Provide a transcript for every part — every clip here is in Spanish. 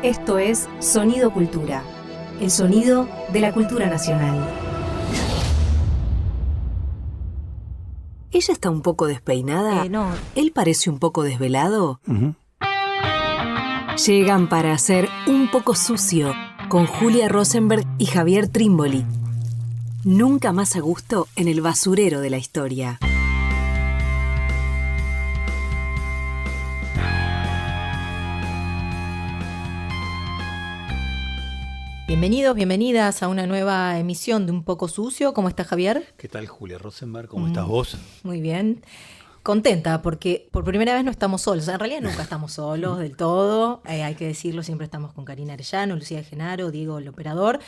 Esto es Sonido Cultura, el sonido de la cultura nacional. ¿Ella está un poco despeinada? No. ¿Él parece un poco desvelado? Uh-huh. Llegan para hacer Un poco sucio con Julia Rosenberg y Javier Trimboli. Nunca más a gusto en el basurero de la historia. Bienvenidos, bienvenidas a una nueva emisión de Un poco sucio. ¿Cómo está Javier? ¿Qué tal, Julia Rosenberg? ¿Cómo estás vos? Muy bien. Contenta porque por primera vez no estamos solos. En realidad nunca estamos solos del todo. Hay que decirlo, siempre estamos con Karina Arellano, Lucía Genaro, Diego el operador.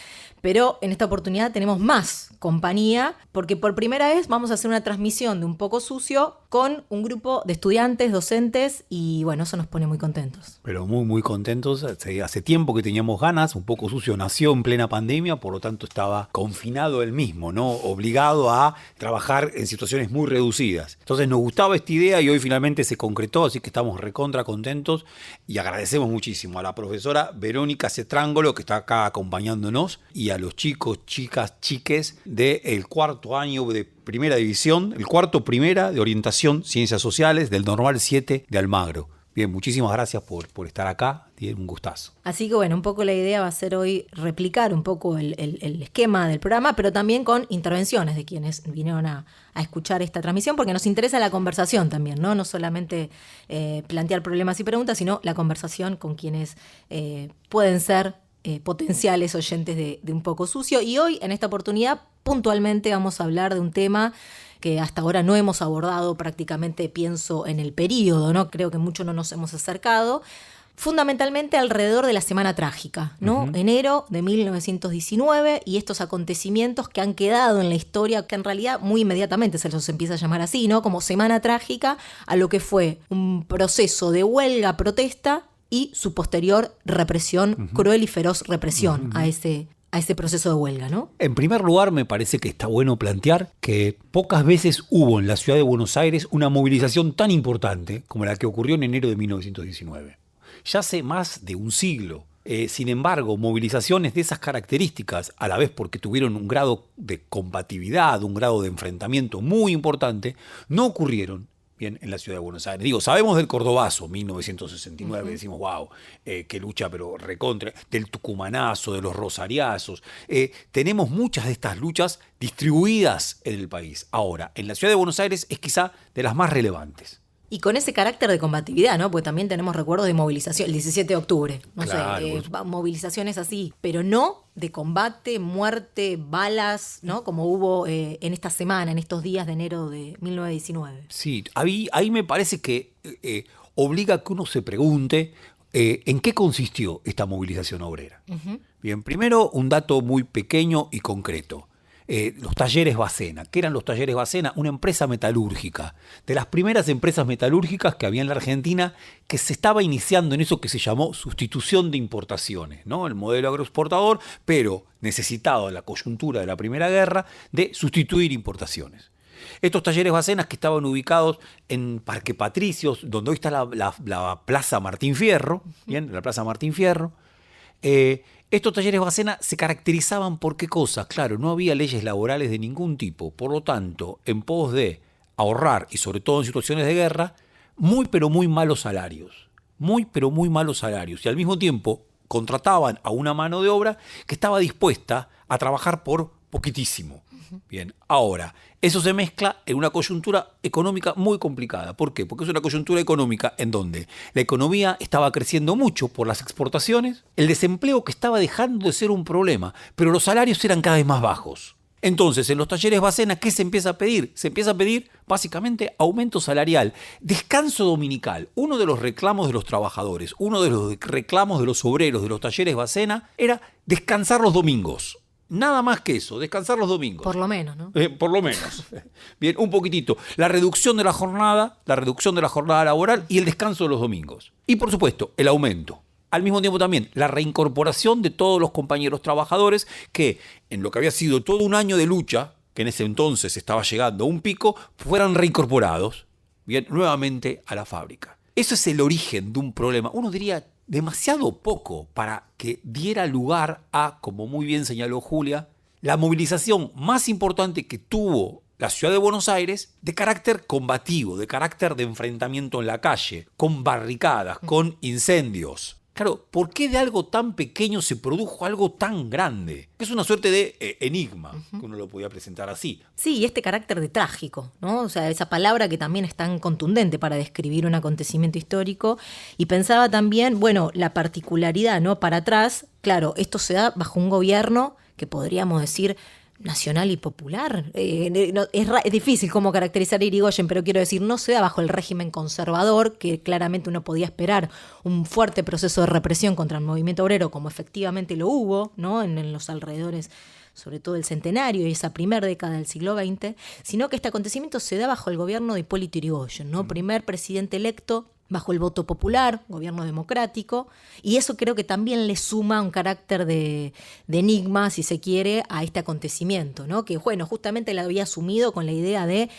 Pero en esta oportunidad tenemos más compañía porque por primera vez vamos a hacer una transmisión de Un poco sucio con un grupo de estudiantes, docentes y bueno, eso nos pone muy contentos. Pero muy contentos. Hace tiempo que teníamos ganas. Un poco sucio nació en plena pandemia, por lo tanto estaba confinado él mismo, ¿no? Obligado a trabajar en situaciones muy reducidas. Entonces nos gustaba esta idea y hoy finalmente se concretó, así que estamos recontra contentos y agradecemos muchísimo a la profesora Verónica Cetrángolo, que está acá acompañándonos, y a los chicos, chicas, chiques del cuarto año de Primera División, el cuarto primera de Orientación Ciencias Sociales del Normal 7 de Almagro. Bien, muchísimas gracias por estar acá, tiene un gustazo. Así que bueno, un poco la idea va a ser hoy replicar un poco el esquema del programa, pero también con intervenciones de quienes vinieron a escuchar esta transmisión, porque nos interesa la conversación también, no solamente plantear problemas y preguntas, sino la conversación con quienes pueden ser potenciales oyentes de Un poco sucio. Y hoy, en esta oportunidad, puntualmente vamos a hablar de un tema que hasta ahora no hemos abordado prácticamente, pienso, en el periodo, ¿no? Creo que mucho no nos hemos acercado. Fundamentalmente alrededor de la Semana Trágica, ¿no? Uh-huh. Enero de 1919 y estos acontecimientos que han quedado en la historia, que en realidad muy inmediatamente se los empieza a llamar así, ¿no? Como Semana Trágica, a lo que fue un proceso de huelga, protesta y su posterior represión, uh-huh. Cruel y feroz represión uh-huh. a ese proceso de huelga, ¿no? En primer lugar, me parece que está bueno plantear que pocas veces hubo en la ciudad de Buenos Aires una movilización tan importante como la que ocurrió en enero de 1919. Ya hace más de un siglo. Sin embargo, movilizaciones de esas características, a la vez porque tuvieron un grado de combatividad, un grado de enfrentamiento muy importante, no ocurrieron bien en la ciudad de Buenos Aires. Digo, sabemos del Cordobazo, 1969, uh-huh. Decimos, wow, qué lucha, pero recontra, del Tucumanazo, de los Rosariazos. Tenemos muchas de estas luchas distribuidas en el país. Ahora, en la ciudad de Buenos Aires es quizá de las más relevantes. Y con ese carácter de combatividad, ¿no? Porque también tenemos recuerdos de movilización, el 17 de octubre, movilizaciones así, pero no de combate, muerte, balas, ¿no? Como hubo en esta semana, en estos días de enero de 1919. Sí, ahí me parece que obliga a que uno se pregunte en qué consistió esta movilización obrera. Uh-huh. Bien, primero un dato muy pequeño y concreto. Los talleres Bacena. ¿Qué eran los talleres Bacena? Una empresa metalúrgica, de las primeras empresas metalúrgicas que había en la Argentina, que se estaba iniciando en eso que se llamó sustitución de importaciones, ¿no? El modelo agroexportador, pero necesitado en la coyuntura de la Primera Guerra de sustituir importaciones. Estos talleres Bacenas que estaban ubicados en Parque Patricios, donde hoy está la Plaza Martín Fierro, ¿bien? La Plaza Martín Fierro. Estos talleres Bacena se caracterizaban por qué cosas. Claro, no había leyes laborales de ningún tipo. Por lo tanto, en pos de ahorrar, y sobre todo en situaciones de guerra, muy pero muy malos salarios. Muy pero muy malos salarios. Y al mismo tiempo contrataban a una mano de obra que estaba dispuesta a trabajar por poquitísimo. Bien, ahora, eso se mezcla en una coyuntura económica muy complicada. ¿Por qué? Porque es una coyuntura económica en donde la economía estaba creciendo mucho por las exportaciones, el desempleo que estaba dejando de ser un problema, pero los salarios eran cada vez más bajos. Entonces, en los talleres Bacena, ¿qué se empieza a pedir? Se empieza a pedir, básicamente, aumento salarial, descanso dominical. Uno de los reclamos de los trabajadores, uno de los reclamos de los obreros de los talleres Bacena era descansar los domingos. Nada más que eso, descansar los domingos. Por lo menos, ¿no? Por lo menos. Bien, un poquitito. La reducción de la jornada laboral y el descanso de los domingos. Y por supuesto, el aumento. Al mismo tiempo también la reincorporación de todos los compañeros trabajadores que en lo que había sido todo un año de lucha, que en ese entonces estaba llegando a un pico, fueran reincorporados, bien, nuevamente a la fábrica. Eso es el origen de un problema. Uno diría, demasiado poco para que diera lugar a, como muy bien señaló Julia, la movilización más importante que tuvo la ciudad de Buenos Aires de carácter combativo, de carácter de enfrentamiento en la calle, con barricadas, con incendios. Claro, ¿por qué de algo tan pequeño se produjo algo tan grande? Es una suerte de enigma, que uno lo podía presentar así. Sí, y este carácter de trágico, ¿no? O sea, esa palabra que también es tan contundente para describir un acontecimiento histórico. Y pensaba también, bueno, la particularidad, ¿no? Para atrás, claro, esto se da bajo un gobierno que podríamos decir nacional y popular. Es difícil cómo caracterizar a Irigoyen, pero quiero decir, no se da bajo el régimen conservador, que claramente uno podía esperar un fuerte proceso de represión contra el movimiento obrero, como efectivamente lo hubo, ¿no? En los alrededores, sobre todo el centenario y esa primera década del siglo XX, sino que este acontecimiento se da bajo el gobierno de Hipólito Yrigoyen, ¿no? Primer presidente electo bajo el voto popular, gobierno democrático, y eso creo que también le suma un carácter de enigma, si se quiere, a este acontecimiento, ¿no? Que, bueno, justamente la había asumido con la idea de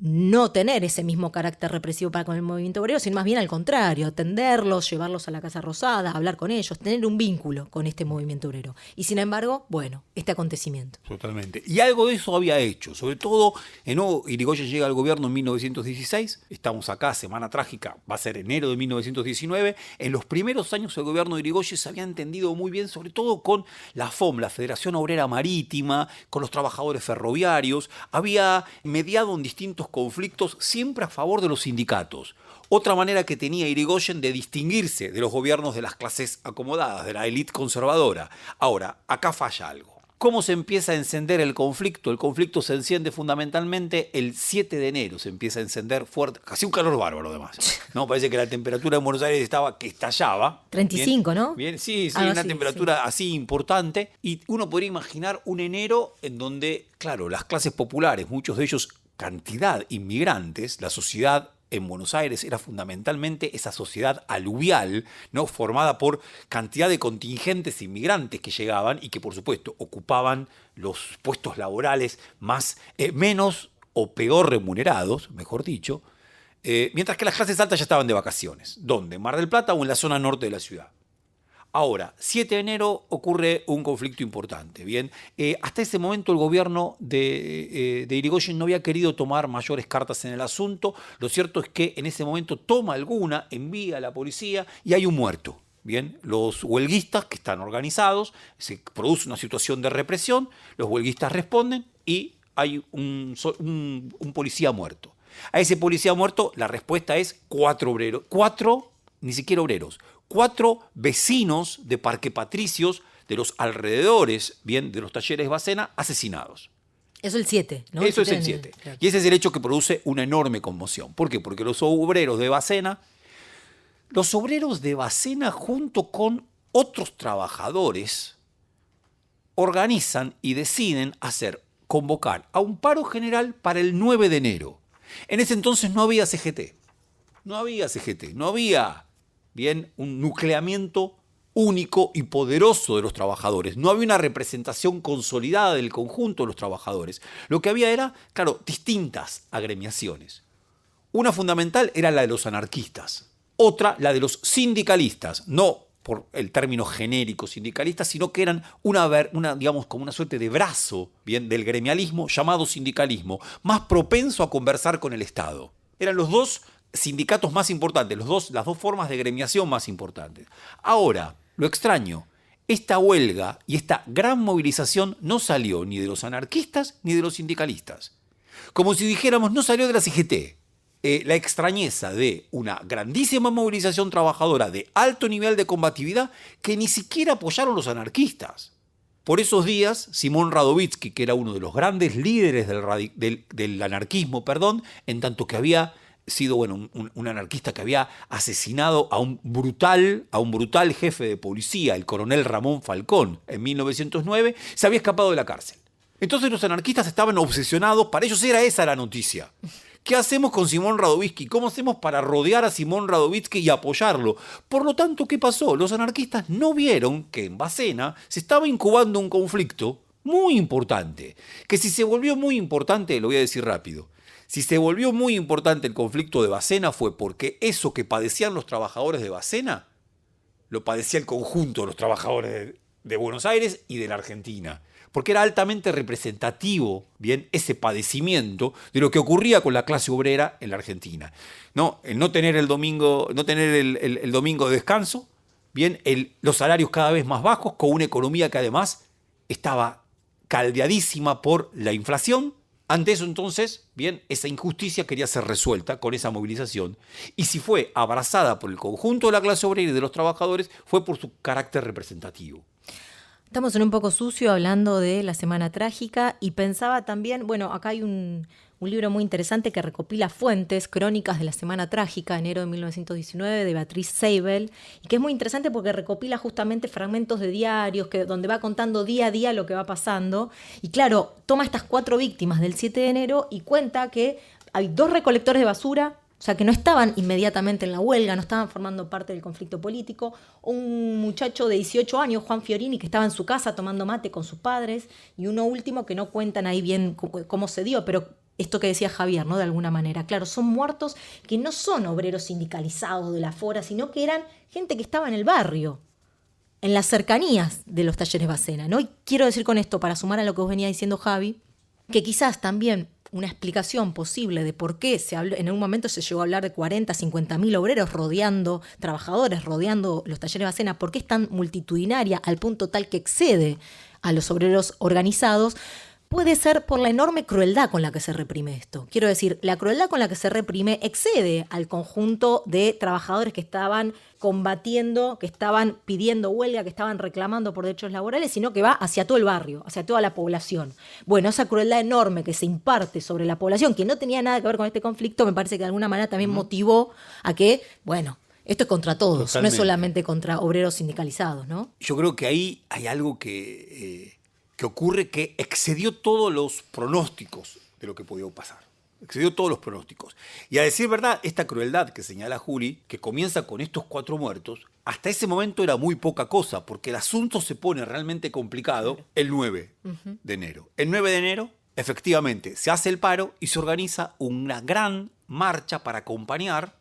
no tener ese mismo carácter represivo para con el movimiento obrero, sino más bien al contrario, atenderlos, llevarlos a la Casa Rosada, hablar con ellos, tener un vínculo con este movimiento obrero. Y sin embargo, bueno, este acontecimiento. Totalmente. Y algo de eso había hecho, sobre todo, Irigoyen llega al gobierno en 1916, estamos acá, semana trágica, va a ser enero de 1919, en los primeros años del gobierno de Irigoyen se había entendido muy bien, sobre todo con la FOM, la Federación Obrera Marítima, con los trabajadores ferroviarios, había mediado en distintos conflictos siempre a favor de los sindicatos. Otra manera que tenía Irigoyen de distinguirse de los gobiernos de las clases acomodadas, de la élite conservadora. Ahora, acá falla algo. ¿Cómo se empieza a encender el conflicto? El conflicto se enciende fundamentalmente el 7 de enero, se empieza a encender fuerte, casi un calor bárbaro además. ¿No? Parece que la temperatura en Buenos Aires estaba que estallaba. 35, bien, ¿no? Bien, sí, Algo una así, temperatura así importante. Y uno podría imaginar un enero en donde, claro, las clases populares, muchos de ellos cantidad inmigrantes, la sociedad en Buenos Aires era fundamentalmente esa sociedad aluvial, ¿no? Formada por cantidad de contingentes inmigrantes que llegaban y que, por supuesto, ocupaban los puestos laborales menos o peor remunerados, mejor dicho, mientras que las clases altas ya estaban de vacaciones. ¿Dónde? ¿En Mar del Plata o en la zona norte de la ciudad? Ahora, 7 de enero ocurre un conflicto importante. Bien, hasta ese momento el gobierno de Irigoyen no había querido tomar mayores cartas en el asunto. Lo cierto es que en ese momento toma alguna, envía a la policía y hay un muerto. Bien, los huelguistas que están organizados, se produce una situación de represión, los huelguistas responden y hay un policía muerto. A ese policía muerto la respuesta es 4 obreros, 4, ni siquiera obreros, 4 vecinos de Parque Patricios, de los alrededores, bien, de los talleres Bacena, asesinados. Eso el 7, ¿no? Eso es el 7. Claro. Y ese es el hecho que produce una enorme conmoción. ¿Por qué? Porque los obreros de Bacena junto con otros trabajadores organizan y deciden convocar a un paro general para el 9 de enero. En ese entonces no había CGT. No había bien, un nucleamiento único y poderoso de los trabajadores. No había una representación consolidada del conjunto de los trabajadores. Lo que había era, claro, distintas agremiaciones. Una fundamental era la de los anarquistas. Otra, la de los sindicalistas. No por el término genérico sindicalistas, sino que eran digamos, como una suerte de brazo, bien, del gremialismo llamado sindicalismo, más propenso a conversar con el Estado. Eran los dos sindicatos más importantes, las dos formas de gremiación más importantes. Ahora, lo extraño, esta huelga y esta gran movilización no salió ni de los anarquistas ni de los sindicalistas. Como si dijéramos, no salió de la CGT. La extrañeza de una grandísima movilización trabajadora de alto nivel de combatividad que ni siquiera apoyaron los anarquistas. Por esos días, Simón Radovítsky, que era uno de los grandes líderes del anarquismo, en tanto que había sido un anarquista que había asesinado a un brutal jefe de policía, el coronel Ramón Falcón, en 1909, se había escapado de la cárcel. Entonces los anarquistas estaban obsesionados, para ellos era esa la noticia. ¿Qué hacemos con Simón Radovítsky? ¿Cómo hacemos para rodear a Simón Radovítsky y apoyarlo? Por lo tanto, ¿qué pasó? Los anarquistas no vieron que en Bacena se estaba incubando un conflicto muy importante, que si se volvió muy importante, lo voy a decir rápido, si se volvió muy importante el conflicto de Bacena fue porque eso que padecían los trabajadores de Bacena lo padecía el conjunto de los trabajadores de Buenos Aires y de la Argentina, porque era altamente representativo, bien, ese padecimiento de lo que ocurría con la clase obrera en la Argentina. ¿No? El no tener el domingo, el domingo de descanso, bien, los salarios cada vez más bajos, con una economía que además estaba caldeadísima por la inflación. Ante eso, entonces, bien, esa injusticia quería ser resuelta con esa movilización, y si fue abrazada por el conjunto de la clase obrera y de los trabajadores, fue por su carácter representativo. Estamos en Un Poco Sucio hablando de la Semana Trágica y pensaba también, bueno, acá hay un libro muy interesante que recopila fuentes, crónicas de la Semana Trágica, enero de 1919, de Beatriz Seibel, y que es muy interesante porque recopila justamente fragmentos de diarios donde va contando día a día lo que va pasando. Y claro, toma estas 4 víctimas del 7 de enero y cuenta que hay 2 recolectores de basura, o sea, que no estaban inmediatamente en la huelga, no estaban formando parte del conflicto político. Un muchacho de 18 años, Juan Fiorini, que estaba en su casa tomando mate con sus padres. Y uno último que no cuentan ahí bien cómo se dio, pero esto que decía Javier, ¿no? De alguna manera. Claro, son muertos que no son obreros sindicalizados de la FORA, sino que eran gente que estaba en el barrio, en las cercanías de los talleres Bacena, ¿no? Y quiero decir con esto, para sumar a lo que vos venía diciendo, Javi, que quizás también una explicación posible de por qué en un momento se llegó a hablar de 40, 50 mil obreros trabajadores rodeando los talleres Bacena, por qué es tan multitudinaria al punto tal que excede a los obreros organizados, puede ser por la enorme crueldad con la que se reprime esto. Quiero decir, la crueldad con la que se reprime excede al conjunto de trabajadores que estaban combatiendo, que estaban pidiendo huelga, que estaban reclamando por derechos laborales, sino que va hacia todo el barrio, hacia toda la población. Bueno, esa crueldad enorme que se imparte sobre la población, que no tenía nada que ver con este conflicto, me parece que de alguna manera también motivó a que, bueno, esto es contra todos, totalmente. No es solamente contra obreros sindicalizados, ¿no? Yo creo que ahí hay algo que ocurre que excedió todos los pronósticos de lo que podía pasar. Excedió todos los pronósticos. Y a decir verdad, esta crueldad que señala Juli, que comienza con estos 4 muertos, hasta ese momento era muy poca cosa, porque el asunto se pone realmente complicado el 9 de enero. El 9 de enero, efectivamente, se hace el paro y se organiza una gran marcha para acompañar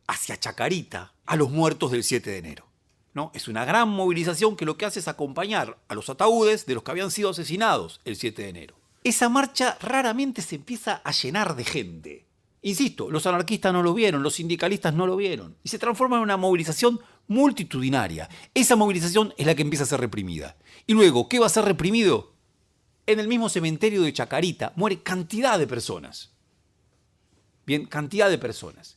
hacia Chacarita a los muertos del 7 de enero. ¿No? Es una gran movilización que lo que hace es acompañar a los ataúdes de los que habían sido asesinados el 7 de enero. Esa marcha raramente se empieza a llenar de gente. Insisto, los anarquistas no lo vieron, los sindicalistas no lo vieron. Y se transforma en una movilización multitudinaria. Esa movilización es la que empieza a ser reprimida. Y luego, ¿qué va a ser reprimido? En el mismo cementerio de Chacarita muere cantidad de personas. Bien, cantidad de personas.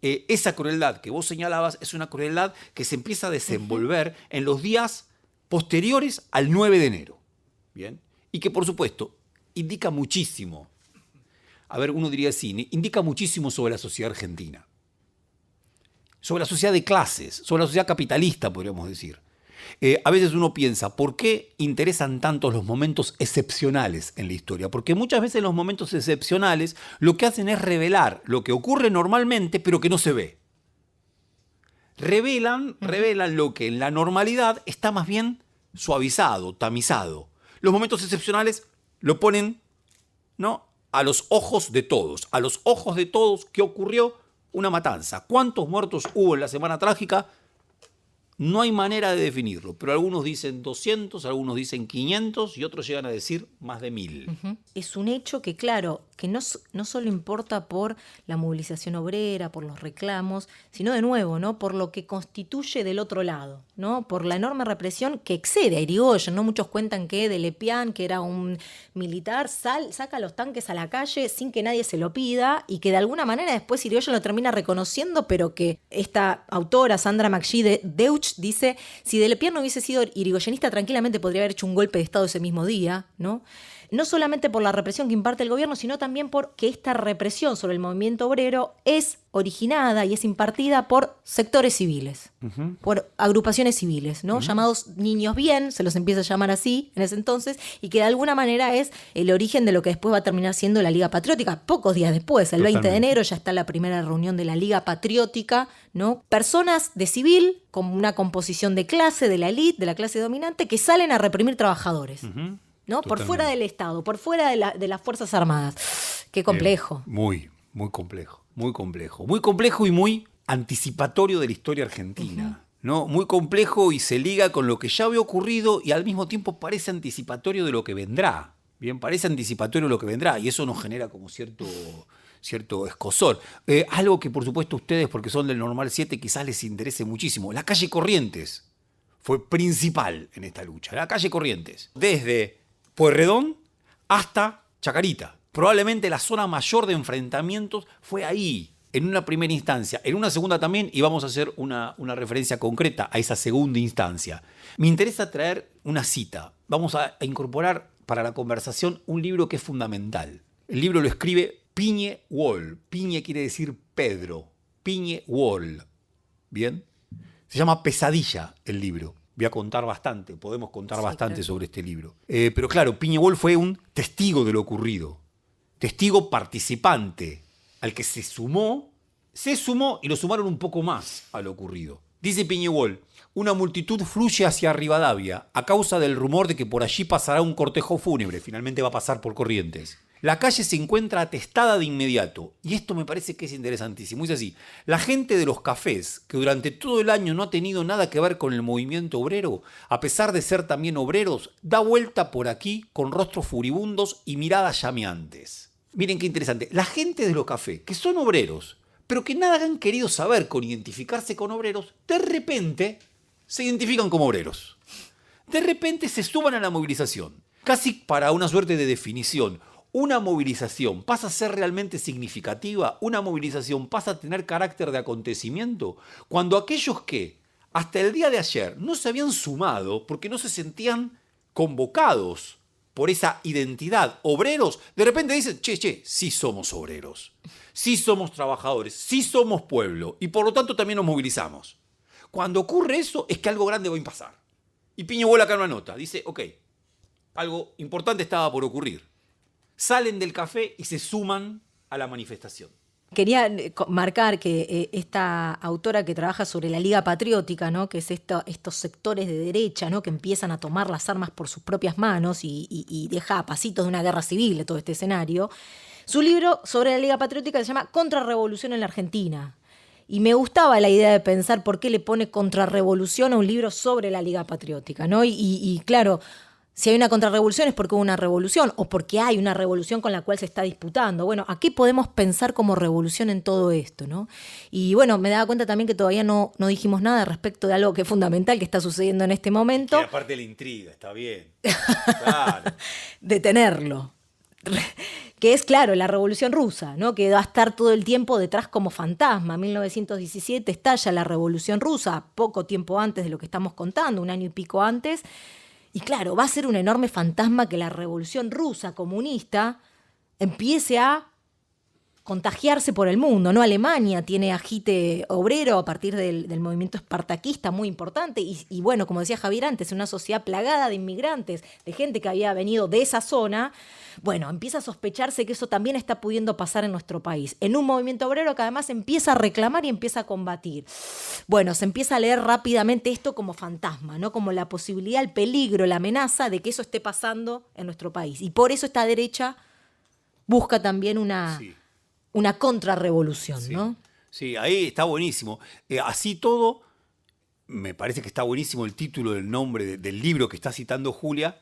Esa crueldad que vos señalabas es una crueldad que se empieza a desenvolver en los días posteriores al 9 de enero. ¿Bien? Y que, por supuesto, indica muchísimo. A ver, uno diría así, indica muchísimo sobre la sociedad argentina. Sobre la sociedad de clases, sobre la sociedad capitalista, podríamos decir. A veces uno piensa, ¿por qué interesan tanto los momentos excepcionales en la historia? Porque muchas veces los momentos excepcionales lo que hacen es revelar lo que ocurre normalmente, pero que no se ve. Revelan lo que en la normalidad está más bien suavizado, tamizado. Los momentos excepcionales lo ponen, ¿no?, a los ojos de todos. A los ojos de todos, ¿qué ocurrió? Una matanza. ¿Cuántos muertos hubo en la Semana Trágica? No hay manera de definirlo, pero algunos dicen 200, algunos dicen 500 y otros llegan a decir más de 1000. Es un hecho que, claro, que no solo importa por la movilización obrera, por los reclamos, sino de nuevo, ¿no?, por lo que constituye del otro lado, ¿no?, por la enorme represión que excede a Irigoyen, ¿no? Muchos cuentan que de Lepián, que era un militar, saca los tanques a la calle sin que nadie se lo pida y que de alguna manera después Irigoyen lo termina reconociendo, pero que esta autora, Sandra McGee de Deutsch, dice, si de Lepián no hubiese sido irigoyenista, tranquilamente podría haber hecho un golpe de Estado ese mismo día, ¿no? No solamente por la represión que imparte el gobierno, sino también porque esta represión sobre el movimiento obrero es originada y es impartida por sectores civiles, por agrupaciones civiles, ¿no? Llamados niños bien, se los empieza a llamar así en ese entonces, y que de alguna manera es el origen de lo que después va a terminar siendo la Liga Patriótica. Pocos días después, el 20 de enero, ya está la primera reunión de la Liga Patriótica, ¿no? Personas de civil, con una composición de clase, de la élite, de la clase dominante, que salen a reprimir trabajadores. ¿No? Por fuera del Estado, por fuera de las Fuerzas Armadas. Qué complejo. Muy complejo. Muy complejo y muy anticipatorio de la historia argentina, ¿no? Muy complejo y se liga con lo que ya había ocurrido y al mismo tiempo parece anticipatorio de lo que vendrá. Bien, parece anticipatorio de lo que vendrá y eso nos genera como cierto escozor. Algo que por supuesto ustedes, porque son del Normal 7, quizás les interese muchísimo. La calle Corrientes fue principal en esta lucha. La calle Corrientes, desde Pueyrredón hasta Chacarita. Probablemente la zona mayor de enfrentamientos fue ahí, en una primera instancia. En una segunda también, y vamos a hacer una referencia concreta a esa segunda instancia. Me interesa traer una cita. Vamos a incorporar para la conversación un libro que es fundamental. El libro lo escribe Piñe Wall. Piñe quiere decir Pedro. Piñe Wall. ¿Bien? Se llama Pesadilla el libro. Voy a contar bastante, podemos contar bastante claro. sobre este libro. Pero claro, Piñe Wall fue un testigo de lo ocurrido. Testigo participante, al que se sumó y lo sumaron un poco más a lo ocurrido. Dice Piñe Wall, una multitud fluye hacia Rivadavia a causa del rumor de que por allí pasará un cortejo fúnebre, finalmente va a pasar por Corrientes. La calle se encuentra atestada de inmediato, y esto me parece que es interesantísimo. Es así, la gente de los cafés, que durante todo el año no ha tenido nada que ver con el movimiento obrero, a pesar de ser también obreros, da vuelta por aquí con rostros furibundos y miradas llameantes. Miren qué interesante, la gente de los cafés, que son obreros, pero que nada han querido saber con identificarse con obreros, de repente se identifican como obreros. De repente se suban a la movilización, casi para una suerte de definición. Una movilización pasa a ser realmente significativa, una movilización pasa a tener carácter de acontecimiento, cuando aquellos que hasta el día de ayer no se habían sumado porque no se sentían convocados por esa identidad, obreros, de repente dicen, che, sí somos obreros, sí somos trabajadores, sí somos pueblo y por lo tanto también nos movilizamos. Cuando ocurre eso es que algo grande va a pasar. Y Piñe Wall acá una nota, dice, ok, algo importante estaba por ocurrir. Salen del café y se suman a la manifestación. Quería marcar que esta autora que trabaja sobre la Liga Patriótica, ¿no? Que es estos sectores de derecha, ¿no? Que empiezan a tomar las armas por sus propias manos y deja a pasitos de una guerra civil todo este escenario. Su libro sobre la Liga Patriótica se llama Contrarrevolución en la Argentina. Y me gustaba la idea de pensar por qué le pone contrarrevolución a un libro sobre la Liga Patriótica, ¿no? Y claro, si hay una contrarrevolución es porque hubo una revolución o porque hay una revolución con la cual se está disputando. Bueno, ¿a qué podemos pensar como revolución en todo esto, ¿no? Y bueno, me daba cuenta también que todavía no dijimos nada respecto de algo que es fundamental que está sucediendo en este momento. Que aparte de la intriga, está bien. Claro. Detenerlo. Que es, claro, la Revolución Rusa, ¿no? Que va a estar todo el tiempo detrás como fantasma. En 1917 estalla la Revolución Rusa, poco tiempo antes de lo que estamos contando, un año y pico antes. Y claro, va a ser un enorme fantasma que la Revolución Rusa comunista empiece a contagiarse por el mundo, ¿no? Alemania tiene agite obrero a partir del movimiento espartaquista muy importante y bueno, como decía Javier antes, una sociedad plagada de inmigrantes, de gente que había venido de esa zona. Bueno, empieza a sospecharse que eso también está pudiendo pasar en nuestro país, en un movimiento obrero que además empieza a reclamar y empieza a combatir. Bueno, se empieza a leer rápidamente esto como fantasma, ¿no? Como la posibilidad, el peligro, la amenaza de que eso esté pasando en nuestro país. Y por eso esta derecha busca también una contrarrevolución, sí, ¿no? Sí, ahí está buenísimo. Así todo, me parece que está buenísimo el título del nombre del libro que está citando Julia.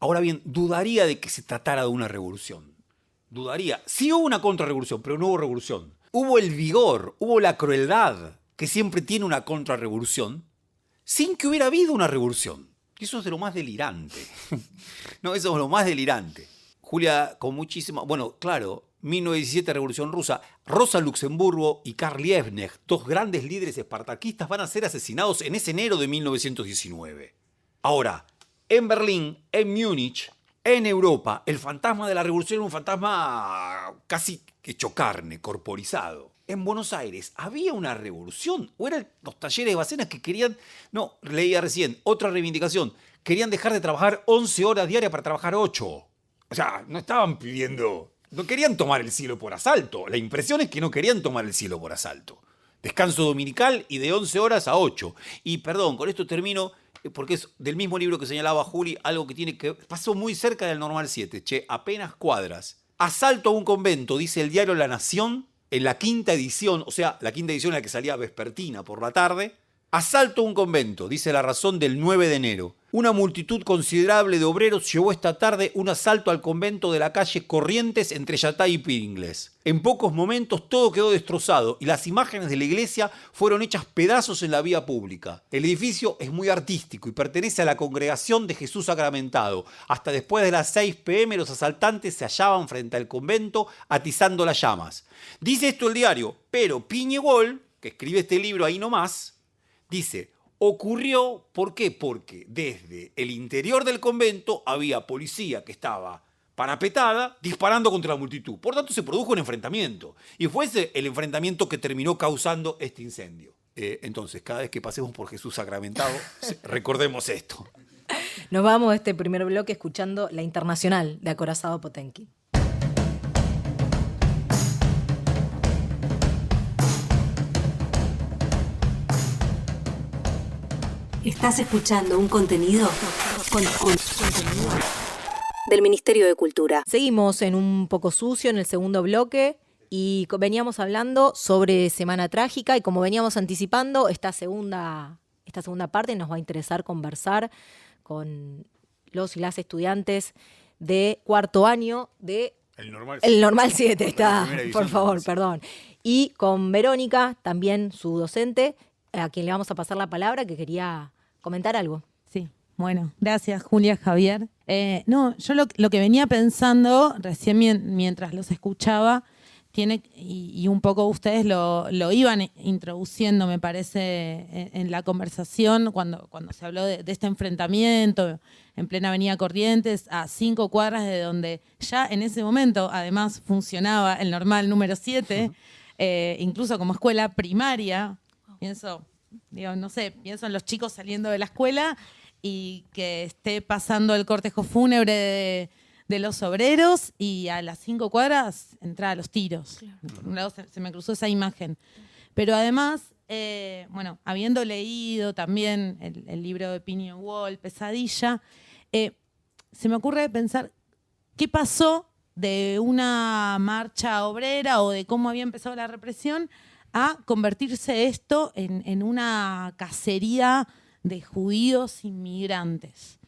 Ahora bien, dudaría de que se tratara de una revolución. Dudaría. Sí hubo una contrarrevolución, pero no hubo revolución. Hubo el vigor, hubo la crueldad que siempre tiene una contrarrevolución, sin que hubiera habido una revolución. Y eso es de lo más delirante. No, eso es lo más delirante. Julia, con muchísima... Bueno, claro, 1917 Revolución Rusa, Rosa Luxemburgo y Karl Liebknecht, dos grandes líderes espartaquistas, van a ser asesinados en ese enero de 1919. Ahora, en Berlín, en Múnich, en Europa, el fantasma de la revolución era un fantasma casi hecho carne, corporizado. En Buenos Aires, ¿había una revolución? ¿O eran los talleres de Bárcenas que querían... No, leía recién, otra reivindicación. Querían dejar de trabajar 11 horas diarias para trabajar 8. O sea, no estaban pidiendo... No querían tomar el cielo por asalto. La impresión es que no querían tomar el cielo por asalto. Descanso dominical y de 11 horas a 8. Y perdón, con esto termino, porque es del mismo libro que señalaba Juli, algo que tiene que... Pasó muy cerca del Normal 7, apenas cuadras. Asalto a un convento, dice el diario La Nación, en la quinta edición, o sea, la quinta edición en la que salía vespertina por la tarde, asalto a un convento, dice La Razón del 9 de enero. Una multitud considerable de obreros llevó esta tarde un asalto al convento de la calle Corrientes entre Yatay y Pringles. En pocos momentos todo quedó destrozado y las imágenes de la iglesia fueron hechas pedazos en la vía pública. El edificio es muy artístico y pertenece a la Congregación de Jesús Sacramentado. Hasta después de las 6 p.m. los asaltantes se hallaban frente al convento atizando las llamas. Dice esto el diario, pero Piñegol, que escribe este libro ahí nomás, dice... Ocurrió, ¿por qué? Porque desde el interior del convento había policía que estaba parapetada disparando contra la multitud. Por tanto, se produjo un enfrentamiento. Y fue ese el enfrentamiento que terminó causando este incendio. Entonces, cada vez que pasemos por Jesús Sacramentado, recordemos esto. Nos vamos a este primer bloque escuchando La Internacional de Acorazado Potenkin. Estás escuchando un contenido del Ministerio de Cultura. Seguimos en Un Poco Sucio en el segundo bloque y veníamos hablando sobre Semana Trágica y como veníamos anticipando, esta segunda parte nos va a interesar conversar con los y las estudiantes de cuarto año de... El Normal 7 está, por favor, perdón. Y con Verónica, también su docente, a quien le vamos a pasar la palabra, que quería comentar algo. Sí, bueno, gracias Julia, Javier. Yo lo que venía pensando recién mientras los escuchaba, y un poco ustedes lo iban introduciendo, me parece, en la conversación, cuando se habló de este enfrentamiento en plena Avenida Corrientes, a 5 cuadras de donde ya en ese momento, además, funcionaba el Normal número 7, incluso como escuela primaria. Pienso en los chicos saliendo de la escuela y que esté pasando el cortejo fúnebre de los obreros y a las 5 cuadras entrar a los tiros. Claro. Por un lado se me cruzó esa imagen. Pero además, habiendo leído también el libro de Piñegol, Pesadilla, se me ocurre pensar qué pasó de una marcha obrera o de cómo había empezado la represión a convertirse esto en una cacería de judíos inmigrantes.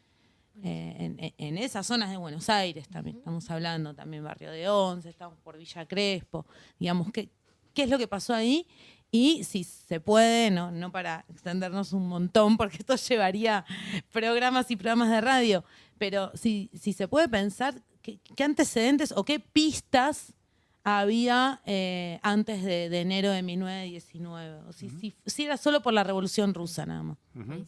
En esas zonas de Buenos Aires también, estamos hablando también Barrio de Once, estamos por Villa Crespo, digamos, ¿qué es lo que pasó ahí? Y si se puede, no para extendernos un montón, porque esto llevaría programas y programas de radio, pero si se puede pensar qué antecedentes o qué pistas había antes de enero de 1919, o si era solo por la Revolución Rusa nada más. Uh-huh.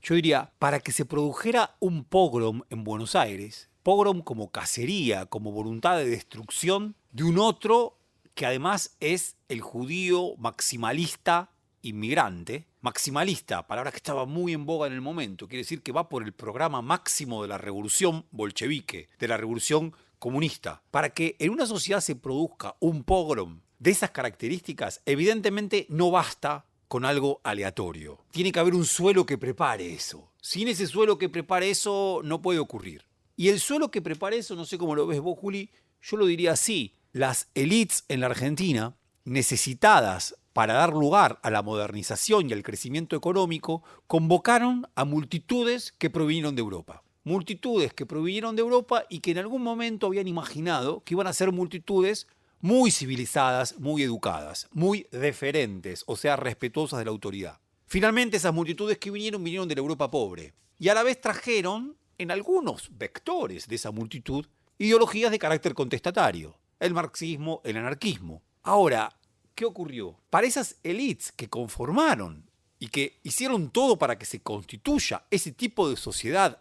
Yo diría, para que se produjera un pogrom en Buenos Aires, pogrom como cacería, como voluntad de destrucción de un otro que además es el judío maximalista inmigrante. Maximalista, palabra que estaba muy en boga en el momento, quiere decir que va por el programa máximo de la revolución bolchevique, de la revolución comunista. Para que en una sociedad se produzca un pogrom de esas características, evidentemente no basta con algo aleatorio. Tiene que haber un suelo que prepare eso. Sin ese suelo que prepare eso, no puede ocurrir. Y el suelo que prepare eso, no sé cómo lo ves vos, Juli, yo lo diría así. Las élites en la Argentina, necesitadas para dar lugar a la modernización y al crecimiento económico, convocaron a multitudes que provinieron de Europa. Multitudes que provinieron de Europa y que en algún momento habían imaginado que iban a ser multitudes muy civilizadas, muy educadas, muy deferentes, o sea, respetuosas de la autoridad. Finalmente, esas multitudes que vinieron de la Europa pobre. Y a la vez trajeron, en algunos vectores de esa multitud, ideologías de carácter contestatario. El marxismo, el anarquismo. Ahora, ¿qué ocurrió? Para esas élites que conformaron y que hicieron todo para que se constituya ese tipo de sociedad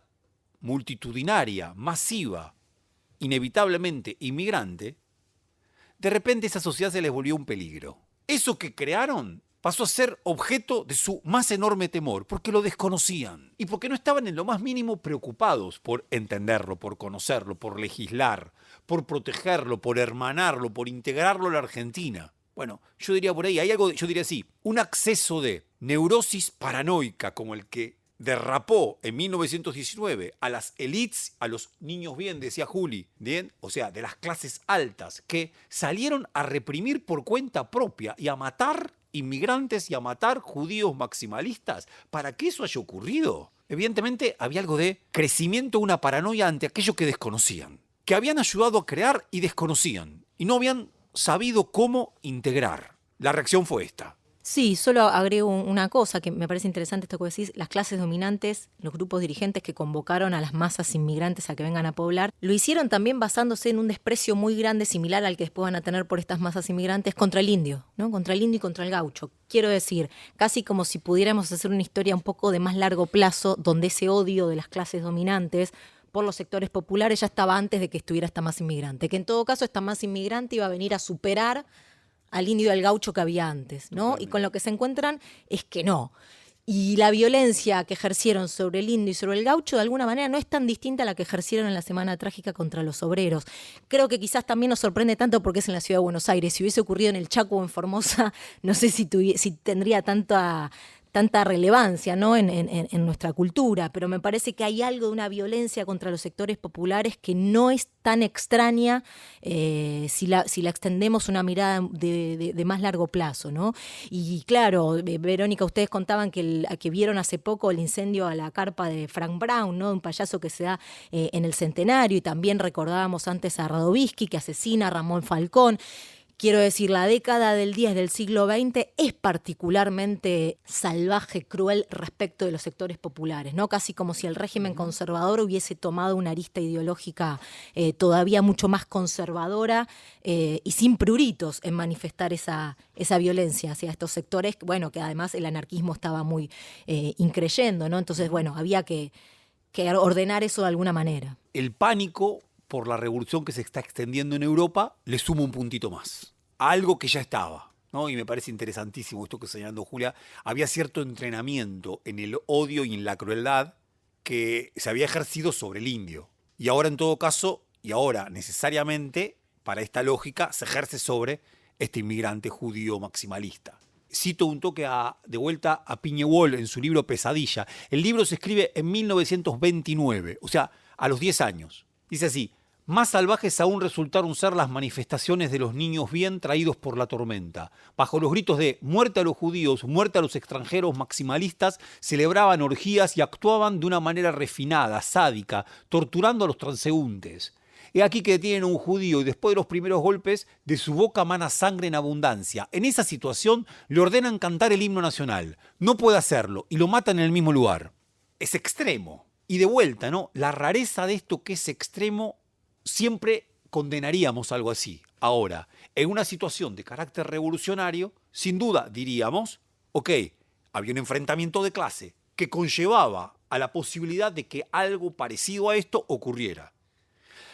multitudinaria, masiva, inevitablemente inmigrante, de repente esa sociedad se les volvió un peligro. Eso que crearon pasó a ser objeto de su más enorme temor, porque lo desconocían y porque no estaban en lo más mínimo preocupados por entenderlo, por conocerlo, por legislar, por protegerlo, por hermanarlo, por integrarlo a la Argentina. Bueno, yo diría por ahí, hay algo, yo diría así, un acceso de neurosis paranoica como el que derrapó en 1919 a las élites, a los niños bien, decía Juli, bien, o sea, de las clases altas, que salieron a reprimir por cuenta propia y a matar inmigrantes y a matar judíos maximalistas, para que eso haya ocurrido. Evidentemente había algo de crecimiento, una paranoia ante aquello que desconocían, que habían ayudado a crear y desconocían, y no habían sabido cómo integrar. La reacción fue esta. Sí, solo agrego una cosa que me parece interesante esto que decís. Las clases dominantes, los grupos dirigentes que convocaron a las masas inmigrantes a que vengan a poblar, lo hicieron también basándose en un desprecio muy grande, similar al que después van a tener por estas masas inmigrantes, contra el indio, ¿no? Contra el indio y contra el gaucho. Quiero decir, casi como si pudiéramos hacer una historia un poco de más largo plazo, donde ese odio de las clases dominantes por los sectores populares ya estaba antes de que estuviera esta masa inmigrante. Que en todo caso esta masa inmigrante iba a venir a superar al indio y al gaucho que había antes, ¿no? Totalmente. Y con lo que se encuentran es que no. Y la violencia que ejercieron sobre el indio y sobre el gaucho de alguna manera no es tan distinta a la que ejercieron en la Semana Trágica contra los obreros. Creo que quizás también nos sorprende tanto porque es en la ciudad de Buenos Aires. Si hubiese ocurrido en el Chaco o en Formosa, no sé si tendría tanta relevancia, ¿no? en nuestra cultura, pero me parece que hay algo de una violencia contra los sectores populares que no es tan extraña si la extendemos una mirada de más largo plazo, ¿no? Y claro, Verónica, ustedes contaban que vieron hace poco el incendio a la carpa de Frank Brown, ¿no? Un payaso que se da en el Centenario, y también recordábamos antes a Radovisky, que asesina a Ramón Falcón. Quiero decir, la década del 10 del siglo XX es particularmente salvaje, cruel respecto de los sectores populares, ¿no? Casi como si el régimen conservador hubiese tomado una arista ideológica todavía mucho más conservadora y sin pruritos en manifestar esa violencia hacia estos sectores, bueno, que además el anarquismo estaba muy increyendo, ¿no? Entonces, bueno, había que ordenar eso de alguna manera. El pánico por la revolución que se está extendiendo en Europa, le suma un puntito más. A algo que ya estaba, ¿no? Y me parece interesantísimo esto que está señalando Julia. Había cierto entrenamiento en el odio y en la crueldad que se había ejercido sobre el indio. Y ahora, en todo caso, y ahora necesariamente, para esta lógica, se ejerce sobre este inmigrante judío maximalista. Cito un toque de vuelta a Piñewol en su libro Pesadilla. El libro se escribe en 1929, o sea, a los 10 años. Dice así: más salvajes aún resultaron ser las manifestaciones de los niños bien traídos por la tormenta. Bajo los gritos de muerte a los judíos, muerte a los extranjeros maximalistas, celebraban orgías y actuaban de una manera refinada, sádica, torturando a los transeúntes. He aquí que detienen a un judío y después de los primeros golpes, de su boca mana sangre en abundancia. En esa situación le ordenan cantar el himno nacional. No puede hacerlo y lo matan en el mismo lugar. Es extremo. Y de vuelta, ¿no? La rareza de esto que es extremo, siempre condenaríamos algo así. Ahora, en una situación de carácter revolucionario, sin duda diríamos, ok, había un enfrentamiento de clase que conllevaba a la posibilidad de que algo parecido a esto ocurriera.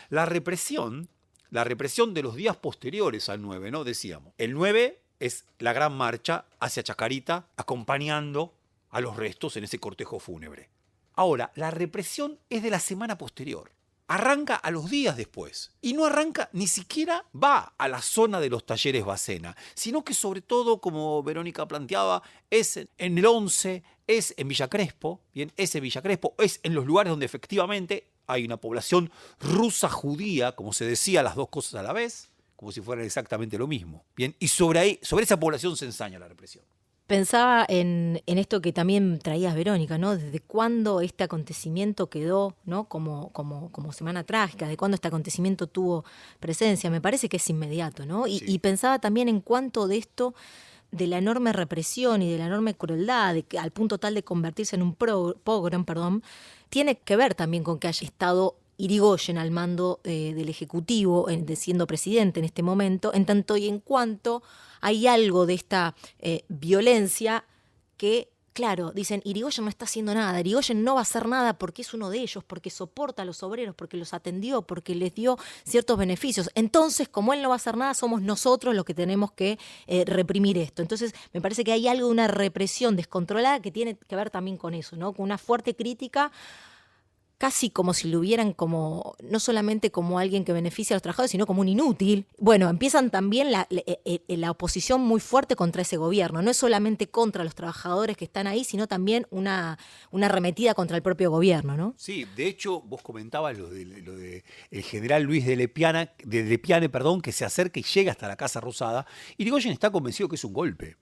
La represión de los días posteriores al 9, ¿no? Decíamos, el 9 es la gran marcha hacia Chacarita, acompañando a los restos en ese cortejo fúnebre. Ahora, la represión es de la semana posterior. Arranca a los días después. Y no arranca, ni siquiera va a la zona de los talleres Bacena, sino que sobre todo, como Verónica planteaba, es en el 11, es en Villa Crespo, bien, es en Villa Crespo, es en los lugares donde efectivamente hay una población rusa judía, como se decía, las dos cosas a la vez, como si fueran exactamente lo mismo. Bien, y sobre esa población se ensaña la represión. Pensaba en esto que también traías, Verónica, ¿no? Desde cuándo este acontecimiento quedó, ¿no? como semana trágica, de cuándo este acontecimiento tuvo presencia. Me parece que es inmediato, ¿no? Sí. Y pensaba también en cuánto de esto, de la enorme represión y de la enorme crueldad, al punto tal de convertirse en un pogrom, tiene que ver también con que haya estado Irigoyen al mando del Ejecutivo, siendo presidente en este momento, en tanto y en cuanto hay algo de esta violencia que, claro, dicen, Irigoyen no está haciendo nada, Irigoyen no va a hacer nada porque es uno de ellos, porque soporta a los obreros, porque los atendió, porque les dio ciertos beneficios. Entonces, como él no va a hacer nada, somos nosotros los que tenemos que reprimir esto. Entonces, me parece que hay algo de una represión descontrolada que tiene que ver también con eso, ¿no? Con una fuerte crítica casi como si lo vieran como, no solamente como alguien que beneficia a los trabajadores, sino como un inútil. Bueno, empiezan también la oposición muy fuerte contra ese gobierno. No es solamente contra los trabajadores que están ahí, sino también una arremetida contra el propio gobierno, ¿no? Sí, de hecho, vos comentabas lo de el general Luis de Lepiane, que se acerca y llega hasta la Casa Rosada. Irigoyen está convencido que es un golpe.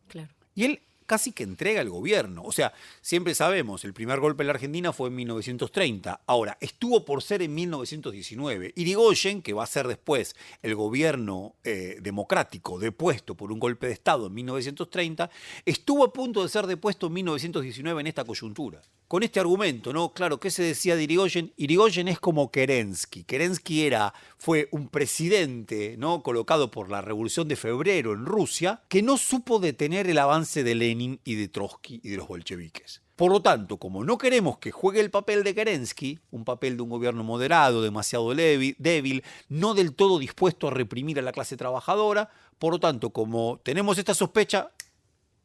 Claro. Y él casi que entrega el gobierno. O sea, siempre sabemos, el primer golpe en la Argentina fue en 1930. Ahora, estuvo por ser en 1919. Irigoyen, que va a ser después el gobierno democrático depuesto por un golpe de Estado en 1930, estuvo a punto de ser depuesto en 1919 en esta coyuntura. Con este argumento, ¿no? Claro, ¿qué se decía de Irigoyen? Irigoyen es como Kerensky. Kerensky fue un presidente, ¿no?, colocado por la Revolución de Febrero en Rusia, que no supo detener el avance de Lenin y de Trotsky y de los bolcheviques. Por lo tanto, como no queremos que juegue el papel de Kerensky, un papel de un gobierno moderado, demasiado débil, no del todo dispuesto a reprimir a la clase trabajadora, por lo tanto, como tenemos esta sospecha,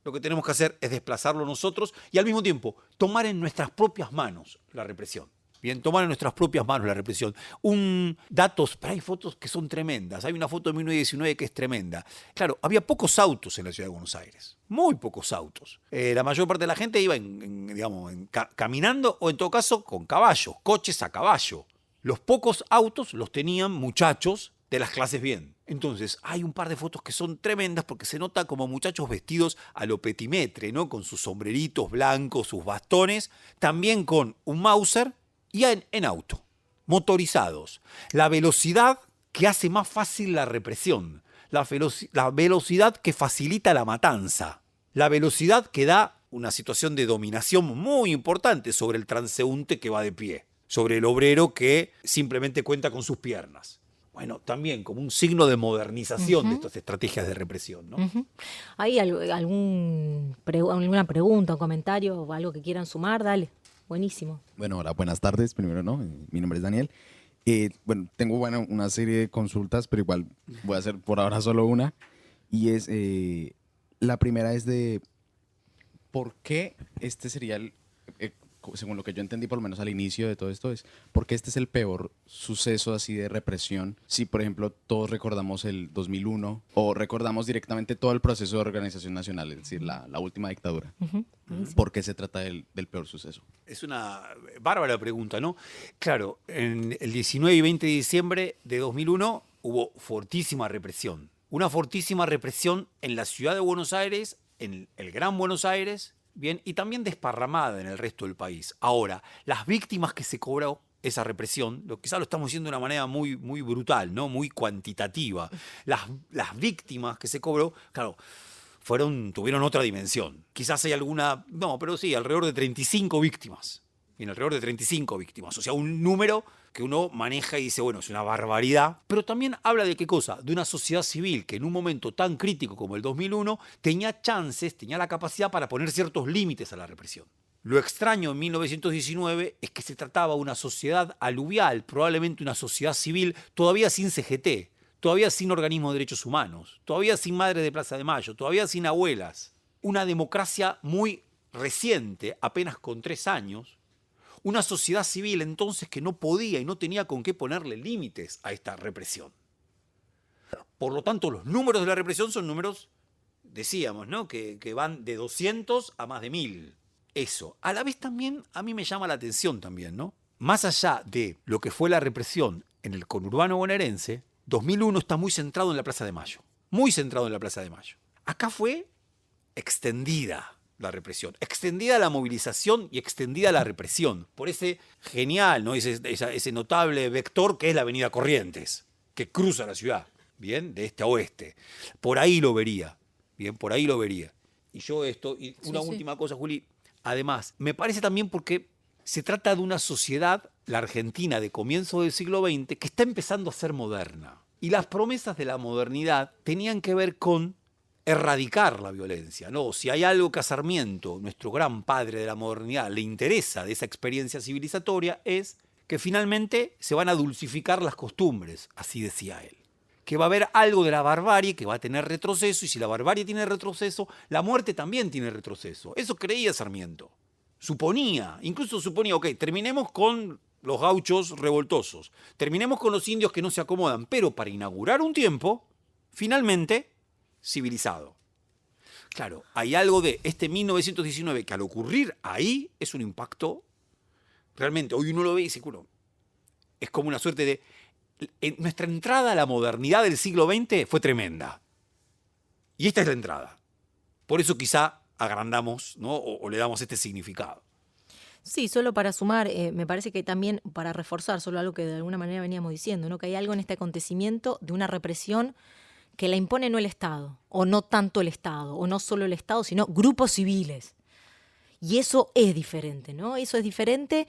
lo que tenemos que hacer es desplazarlo nosotros y al mismo tiempo tomar en nuestras propias manos la represión. Bien, tomar en nuestras propias manos la represión. Pero hay fotos que son tremendas. Hay una foto de 1919 que es tremenda. Claro, había pocos autos en la ciudad de Buenos Aires. Muy pocos autos. La mayor parte de la gente iba caminando o en todo caso con caballos, coches a caballo. Los pocos autos los tenían muchachos de las clases bien. Entonces, hay un par de fotos que son tremendas porque se nota como muchachos vestidos a lo petimetre, ¿no? Con sus sombreritos blancos, sus bastones, también con un Mauser y en auto, motorizados. La velocidad que hace más fácil la represión, la velocidad que facilita la matanza, la velocidad que da una situación de dominación muy importante sobre el transeúnte que va de pie, sobre el obrero que simplemente cuenta con sus piernas. Bueno, también como un signo de modernización de estas estrategias de represión, ¿no? ¿Hay alguna pregunta, un comentario o algo que quieran sumar? Dale, buenísimo. Bueno, hola, buenas tardes. Primero, ¿no? Mi nombre es Daniel. Tengo una serie de consultas, pero igual voy a hacer por ahora solo una. Y es, la primera es de por qué este sería según lo que yo entendí por lo menos al inicio de todo esto, es porque este es el peor suceso así de represión. Si, por ejemplo, todos recordamos el 2001 o recordamos directamente todo el proceso de organización nacional, es decir, la última dictadura. ¿Por qué se trata del peor suceso? Es una bárbara pregunta, ¿no? Claro, en el 19 y 20 de diciembre de 2001 hubo fortísima represión. Una fortísima represión en la ciudad de Buenos Aires, en el Gran Buenos Aires, bien, y también desparramada en el resto del país. Ahora, las víctimas que se cobró esa represión, quizás lo estamos diciendo de una manera muy, muy brutal, ¿no? Muy cuantitativa. Las víctimas que se cobró, claro, tuvieron otra dimensión. Quizás hay pero sí, alrededor de 35 víctimas. Bien, alrededor de 35 víctimas. O sea, un número que uno maneja y dice, bueno, es una barbaridad, pero también habla de qué cosa, de una sociedad civil que en un momento tan crítico como el 2001 tenía la capacidad para poner ciertos límites a la represión. Lo extraño en 1919 es que se trataba de una sociedad aluvial, probablemente una sociedad civil todavía sin CGT, todavía sin organismo de derechos humanos, todavía sin Madre de Plaza de Mayo, todavía sin abuelas. Una democracia muy reciente, apenas con 3 años, una sociedad civil entonces que no podía y no tenía con qué ponerle límites a esta represión. Por lo tanto, los números de la represión son números, decíamos, ¿no?, que van de 200 a más de 1000. Eso. A la vez también, a mí me llama la atención también, ¿no? Más allá de lo que fue la represión en el conurbano bonaerense, 2001 está muy centrado en la Plaza de Mayo. Muy centrado en la Plaza de Mayo. Acá fue extendida la represión, extendida la movilización y extendida la represión, por ese genial, ¿no?, ese notable vector que es la avenida Corrientes, que cruza la ciudad, bien, de este a oeste. Por ahí lo vería, bien, por ahí lo vería. Y una última cosa, Juli, además, me parece también porque se trata de una sociedad, la Argentina de comienzo del siglo XX, que está empezando a ser moderna. Y las promesas de la modernidad tenían que ver con erradicar la violencia, ¿no? Si hay algo que a Sarmiento, nuestro gran padre de la modernidad, le interesa de esa experiencia civilizatoria, es que finalmente se van a dulcificar las costumbres, así decía él. Que va a haber algo de la barbarie que va a tener retroceso, y si la barbarie tiene retroceso, la muerte también tiene retroceso. Eso creía Sarmiento. Incluso suponía, ok, terminemos con los gauchos revoltosos. Terminemos con los indios que no se acomodan, pero para inaugurar un tiempo, finalmente, civilizado. Claro, hay algo de este 1919 que al ocurrir ahí es un impacto, realmente, hoy uno lo ve y dice, bueno, es como una suerte de... Nuestra entrada a la modernidad del siglo XX fue tremenda. Y esta es la entrada. Por eso quizá agrandamos, ¿no? o le damos este significado. Sí, solo para sumar, me parece que también para reforzar solo algo que de alguna manera veníamos diciendo, ¿no? Que hay algo en este acontecimiento de una represión que la impone no el Estado, o no tanto el Estado, o no solo el Estado, sino grupos civiles. Y eso es diferente, ¿no? Eso es diferente,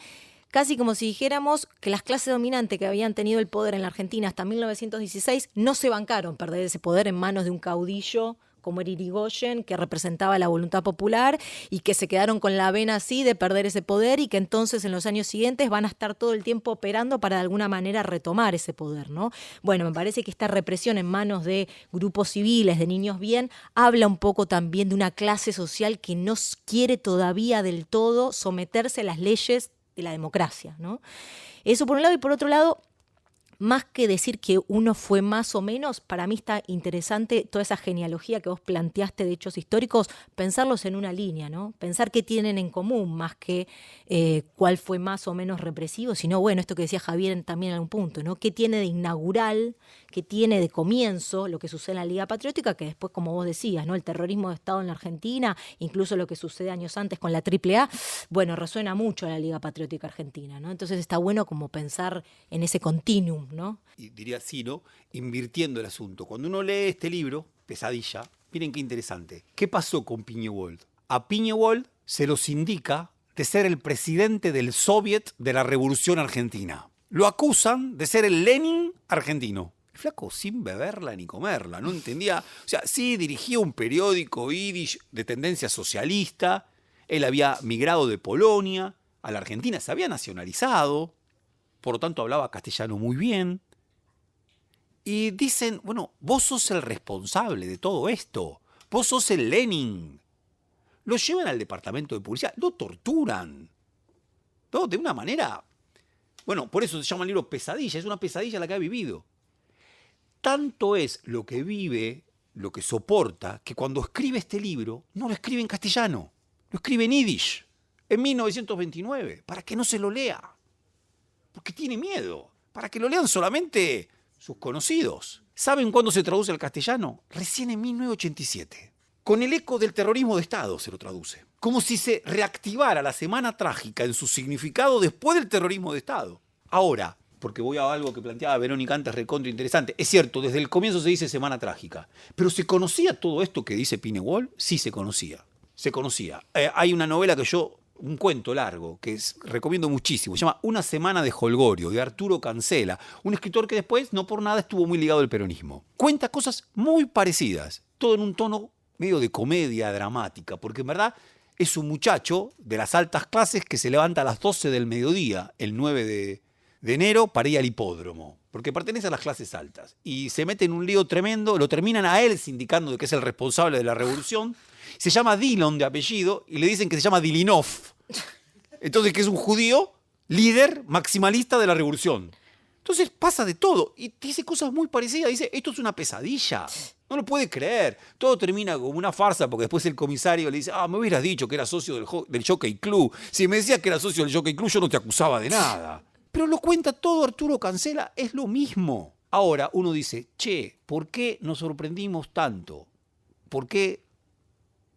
casi como si dijéramos que las clases dominantes que habían tenido el poder en la Argentina hasta 1916 no se bancaron perder ese poder en manos de un caudillo como era Irigoyen, que representaba la voluntad popular y que se quedaron con la vena así de perder ese poder y que entonces en los años siguientes van a estar todo el tiempo operando para de alguna manera retomar ese poder, ¿no? Bueno, me parece que esta represión en manos de grupos civiles, de niños bien, habla un poco también de una clase social que no quiere todavía del todo someterse a las leyes de la democracia, ¿no? Eso por un lado, y por otro lado, más que decir que uno fue más o menos, para mí está interesante toda esa genealogía que vos planteaste de hechos históricos, pensarlos en una línea, ¿no? Pensar qué tienen en común, más que cuál fue más o menos represivo, sino, bueno, esto que decía Javier también en algún punto, ¿no? ¿Qué tiene de inaugural, qué tiene de comienzo lo que sucede en la Liga Patriótica, que después, como vos decías, ¿no? El terrorismo de Estado en la Argentina, incluso lo que sucede años antes con la AAA, bueno, resuena mucho a la Liga Patriótica Argentina, ¿no? Entonces está bueno como pensar en ese continuum, ¿no? Y diría así, ¿no? Invirtiendo el asunto. Cuando uno lee este libro, Pesadilla, miren qué interesante. ¿Qué pasó con Piñewold? A Piñewold se los indica de ser el presidente del Soviet de la Revolución Argentina. Lo acusan de ser el Lenin argentino. El flaco sin beberla ni comerla, no entendía. O sea, sí dirigía un periódico yiddish de tendencia socialista. Él había migrado de Polonia a la Argentina, se había nacionalizado. Por lo tanto, hablaba castellano muy bien. Y dicen, bueno, vos sos el responsable de todo esto. Vos sos el Lenin. Lo llevan al departamento de policía, lo torturan. ¿No? De una manera... Bueno, por eso se llama el libro Pesadilla. Es una pesadilla la que ha vivido. Tanto es lo que vive, lo que soporta, que cuando escribe este libro, no lo escribe en castellano. Lo escribe en yiddish, en 1929, para que no se lo lea. Porque tiene miedo, para que lo lean solamente sus conocidos. ¿Saben cuándo se traduce al castellano? Recién en 1987. Con el eco del terrorismo de Estado se lo traduce. Como si se reactivara la Semana Trágica en su significado después del terrorismo de Estado. Ahora, porque voy a algo que planteaba Verónica antes, recontra interesante. Es cierto, desde el comienzo se dice Semana Trágica. Pero ¿se conocía todo esto que dice Piñewold? Sí, se conocía. Se conocía. Hay una novela que un cuento largo que recomiendo muchísimo, se llama Una semana de Holgorio, de Arturo Cancela, un escritor que después, no por nada, estuvo muy ligado al peronismo. Cuenta cosas muy parecidas, todo en un tono medio de comedia dramática, porque en verdad es un muchacho de las altas clases que se levanta a las 12 del mediodía, el 9 de enero, para ir al hipódromo, porque pertenece a las clases altas, y se mete en un lío tremendo, lo terminan a él sindicando de que es el responsable de la revolución. Se llama Dillon de apellido y le dicen que se llama Dilinov. Entonces, que es un judío líder maximalista de la revolución. Entonces pasa de todo y dice cosas muy parecidas. Dice, esto es una pesadilla. No lo puede creer. Todo termina como una farsa porque después el comisario le dice, me hubieras dicho que era socio del Jockey Club. Si me decías que era socio del Jockey Club, yo no te acusaba de nada. Pero lo cuenta todo Arturo Cancela, es lo mismo. Ahora uno dice, ¿por qué nos sorprendimos tanto? ¿Por qué?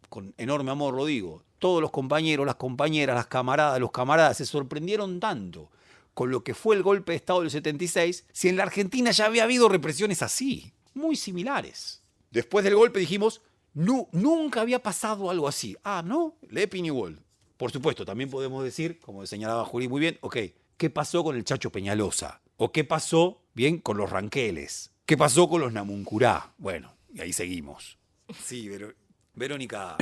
Con enorme amor lo digo, todos los compañeros, las compañeras, las camaradas, los camaradas se sorprendieron tanto con lo que fue el golpe de Estado del 76, si en la Argentina ya había habido represiones así, muy similares. Después del golpe dijimos, nunca había pasado algo así. ¿No? Lee Piñewold. Por supuesto, también podemos decir, como señalaba Juli muy bien, ¿qué pasó con el Chacho Peñalosa? ¿O qué pasó, bien, con los Ranqueles? ¿Qué pasó con los Namuncurá? Bueno, y ahí seguimos. Sí, pero... Verónica,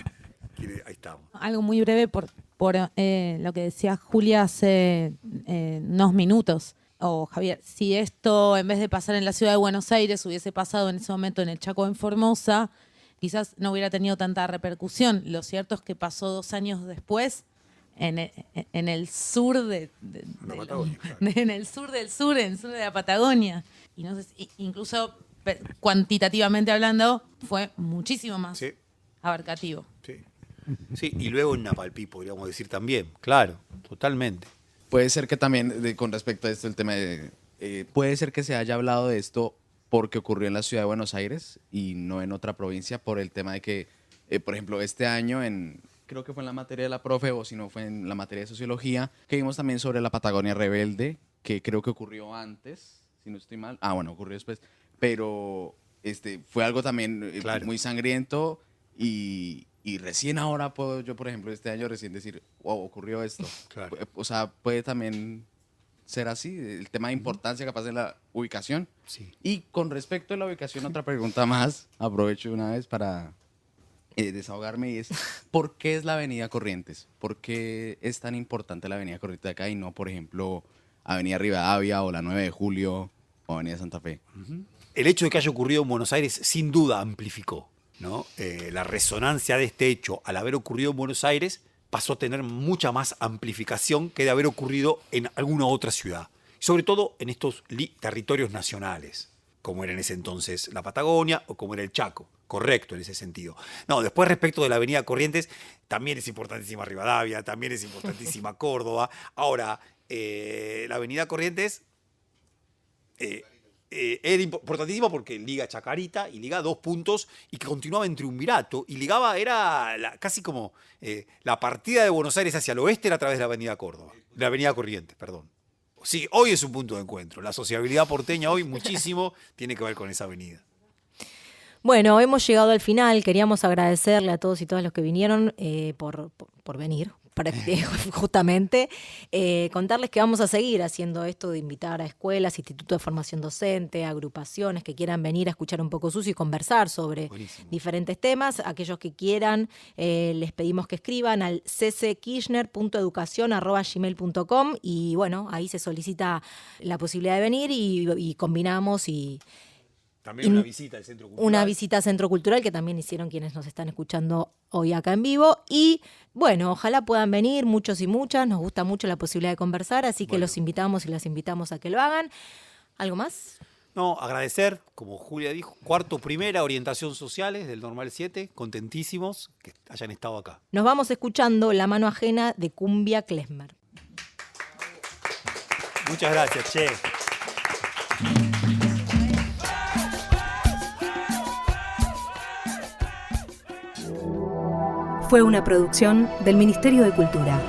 ahí estamos. Algo muy breve por lo que decía Julia hace unos minutos, o Javier. Si esto, en vez de pasar en la ciudad de Buenos Aires, hubiese pasado en ese momento en el Chaco, en Formosa, quizás no hubiera tenido tanta repercusión. Lo cierto es que pasó 2 años después en el sur La Patagonia, claro. en el sur del sur, en el sur de la Patagonia. Y no sé, incluso cuantitativamente hablando, fue muchísimo más Sí. abarcativo. Sí. Sí, y luego en Napalpí, podríamos decir también, claro, totalmente. Puede ser que también, con respecto a esto, el tema de... puede ser que se haya hablado de esto porque ocurrió en la ciudad de Buenos Aires y no en otra provincia, por el tema de que, por ejemplo, este año, creo que fue en la materia de la profe, o si no fue en la materia de sociología, que vimos también sobre la Patagonia Rebelde, que creo que ocurrió antes, si no estoy mal. Bueno, ocurrió después, pero fue algo también Claro. muy sangriento y recién ahora puedo yo, por ejemplo, este año recién decir, wow, ocurrió esto. Claro. O sea, puede también ser así, el tema de importancia capaz de la ubicación. Sí. Y con respecto a la ubicación, otra pregunta más, aprovecho de una vez para desahogarme, y es, ¿por qué es la Avenida Corrientes? ¿Por qué es tan importante la Avenida Corrientes de acá y no, por ejemplo, Avenida Rivadavia o la 9 de Julio o Avenida Santa Fe? El hecho de que haya ocurrido en Buenos Aires sin duda amplificó, ¿no? La resonancia de este hecho al haber ocurrido en Buenos Aires pasó a tener mucha más amplificación que de haber ocurrido en alguna otra ciudad, sobre todo en estos territorios nacionales, como era en ese entonces la Patagonia o como era el Chaco. Correcto en ese sentido. No, después respecto de la Avenida Corrientes, también es importantísima Rivadavia, también es importantísima Córdoba. Ahora, la Avenida Corrientes era importantísima porque liga Chacarita y liga 2 puntos y que continuaba en triunvirato y ligaba, era casi como la partida de Buenos Aires hacia el oeste era a través de la Avenida Córdoba, de la Avenida Corrientes, perdón. Sí, hoy es un punto de encuentro. La sociabilidad porteña hoy muchísimo tiene que ver con esa avenida. Bueno, hemos llegado al final. Queríamos agradecerle a todos y todas los que vinieron por venir, justamente. Contarles que vamos a seguir haciendo esto de invitar a escuelas, institutos de formación docente, agrupaciones que quieran venir a escuchar un poco Sucio y conversar sobre diferentes temas. Aquellos que quieran, les pedimos que escriban al cckirchner.educacion@gmail.com y bueno, ahí se solicita la posibilidad de venir y combinamos y... También una visita al Centro Cultural. Una visita al Centro Cultural que también hicieron quienes nos están escuchando hoy acá en vivo. Y bueno, ojalá puedan venir muchos y muchas. Nos gusta mucho la posibilidad de conversar, así que los invitamos y las invitamos a que lo hagan. ¿Algo más? No, agradecer, como Julia dijo, primera orientación sociales del Normal 7. Contentísimos que hayan estado acá. Nos vamos escuchando La mano ajena de Cumbia Klezmer. Muchas gracias, che. Fue una producción del Ministerio de Cultura.